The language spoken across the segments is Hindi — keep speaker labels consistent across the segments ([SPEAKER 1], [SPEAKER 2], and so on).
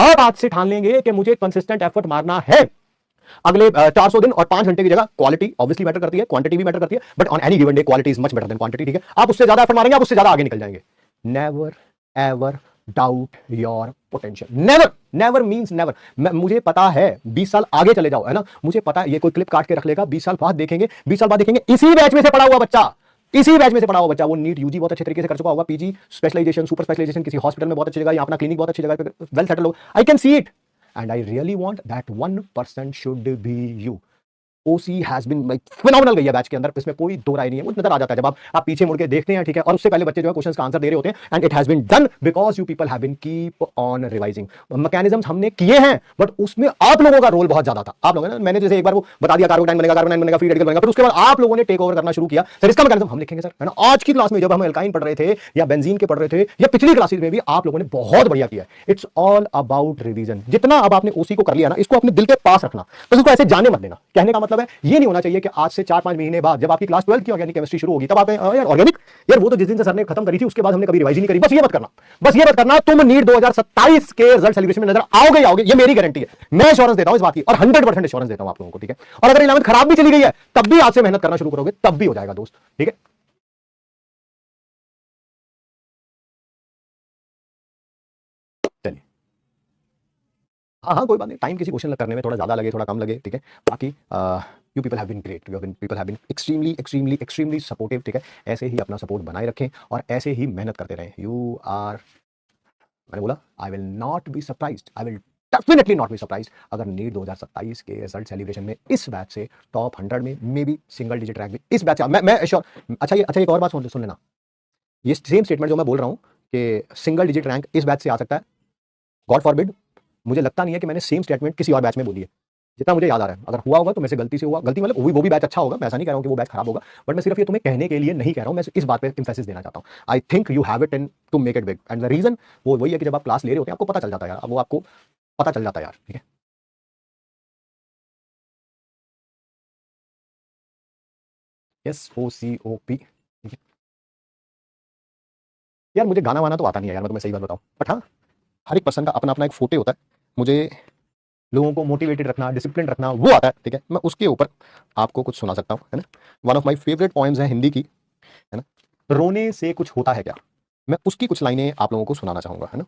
[SPEAKER 1] अब आज से ठान लेंगे कि मुझे कंसिस्टेंट एफर्ट मारना है। अगले 400 दिन और 5 घंटे की जगह क्वालिटी ऑब्वियसली मैटर करती है, क्वांटिटी भी मैटर करती है, but on any given day quality is much better than quantity. ठीक है, आप उससे ज्यादा एफर्ट मारेंगे, आप उससे ज्यादा आगे निकल जाएंगे। Never ever doubt your potential. Never, never means never. मुझे पता है 20 साल आगे चले जाओ, है ना, मुझे पता है, ये कोई क्लिप काट के रख लेगा, 20 साल बाद देखेंगे, 20 साल बाद देखेंगे इसी बैच में से पढ़ा हुआ बच्चा, इसी बैच में से पढ़ा हुआ बच्चा, वो नीट यूजी बहुत अच्छे तरीके से कर चुका होगा, पीजी स्पेशलाइजेशन सुपर स्पेशलाइजेशन किसी हॉस्पिटल में बहुत अच्छी जगह, या अपना क्लिनिक बहुत अच्छी जगह पे वेल सेटल हो। I can see it and I really want that 1% should be you. OC has been like phenomenal गई है बैच के अंदर, इसमें कोई दो राय नहीं है। वो नजर आ जाता है जब आप पीछे मुड़ के देखते हैं, ठीक है, और उससे पहले बच्चे जो है क्वेश्चंस का आंसर दे रहे होते हैं, and it has been done because you people have been keep on revising. Mechanisms हमने किए हैं, बट उसमें आप लोगों का रोल बहुत ज्यादा था। आप लोगों ने, मैंने जैसे एक बार वो बता दिया कार्बोनाइन बनेगा, कार्बोनाइन बनेगा, फ्री रेडिकल बनेगा, फिर उसके बाद आप लोगों ने टेक ओवर करना शुरू किया। सर इसका मैकेनिज्म हम लिखेंगे सर, है ना। आज की क्लास में जब हम एल्काइन पढ़ रहे थे या बेंजीन के पढ़ रहे थे, या पिछली क्लासेस में भी आप लोगों ने बहुत बढ़िया किया। It's all about revision. जितना अब आपने ओसी को कर लिया ना, इसको अपने दिल के पास रखना, तो इसको ऐसे जाने मत देना। कहने का मतलब है ये नहीं होना चाहिए कि आज से 4-5 महीने बाद जब आपकी क्लास 12 की ऑर्गेनिक केमिस्ट्री शुरू होगी, तब आप यार ऑर्गेनिक, यार वो तो जिस दिन से सर ने खत्म करी थी उसके बाद हमने कभी रिवाइज नहीं करी। बस ये मत करना, बस ये मत करना। तुम नीट 2027 के रिजल्ट सेलिब्रेशन में नजर आओगे, आओगे, ये मेरी गारंटी है। मैं एश्योरेंस देता हूं इस बात की, और 100% एश्योरेंस देता हूं आप लोगों को, ठीक है। और अगर 11th खराब भी चली गई है, तब भी आज से मेहनत करना शुरू करोगे, तब भी हो जाएगा दोस्त, ठीक है। चलिए, हाँ हाँ कोई बात नहीं, टाइम किसी क्वेश्चन करने में थोड़ा ज्यादा लगे थोड़ा कम लगे, ठीक है। बाकी you people have been great, people have been extremely extremely extremely supportive, ठीक है। ऐसे ही अपना सपोर्ट बनाए रखें और ऐसे ही मेहनत करते रहें। यू आर, मैंने बोला I will not be surprised, I will definitely not be surprised अगर नीट 2027 के रिजल्ट सेलिब्रेशन में इस बैच से टॉप 100 में may be single digit rank भी इस बैच से मैं श्योर। अच्छा ये एक और बात सुन लेना, ये सेम स्टेटमेंट जो मैं बोल रहा हूँ कि सिंगल डिजिट रैंक इस बैच से आ सकता है, गॉड फॉरबिड, मुझे लगता नहीं है कि मैंने सेम स्टेटमेंट किसी और बैच में बोली है, जितना मुझे याद आ रहा है। अगर हुआ होगा तो मेरे से गलती से हुआ, गलती मतलब वो भी बैच अच्छा होगा, मैं ऐसा नहीं कह रहा हूं कि वो बैच खराब होगा, बट मैं सिर्फ ये तुम्हें कहने के लिए नहीं कह रहा हूं, मैं इस बात पे इंफेसिस देना चाहता हूं। I think you have it and to make it big, and the reason वो वही है कि जब आप क्लास ले रहे होते हैं आपको पता चल जाता है यार, वो आपको पता चल जाता है यार, ठीक है। एस ओ सी ओ पी, ठीक है। यार मुझे गाना वाना तो आता नहीं है यार, मैं तुम्हें सही बात बताऊं, बट हाँ हर एक पर्सन का अपना अपना एक फोटे होता है। मुझे लोगों को मोटिवेटेड रखना, डिसिप्लिन रखना, वो आता है, ठीक है। मैं उसके ऊपर आपको कुछ सुना सकता हूँ, है ना। One of my favourite poems है हिंदी की, है ना, रोने से कुछ होता है क्या, मैं उसकी कुछ लाइनें आप लोगों को सुनाना चाहूंगा, है ना।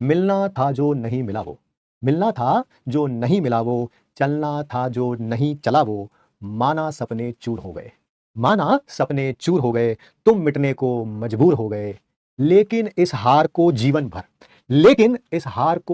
[SPEAKER 1] मिलना था जो नहीं मिला वो, मिलना था जो नहीं मिला वो, चलना था जो नहीं चला वो, माना सपने चूर हो गए, माना सपने चूर हो गए, तुम मिटने को मजबूर हो गए, लेकिन इस हार को जीवन भर, लेकिन इस हार को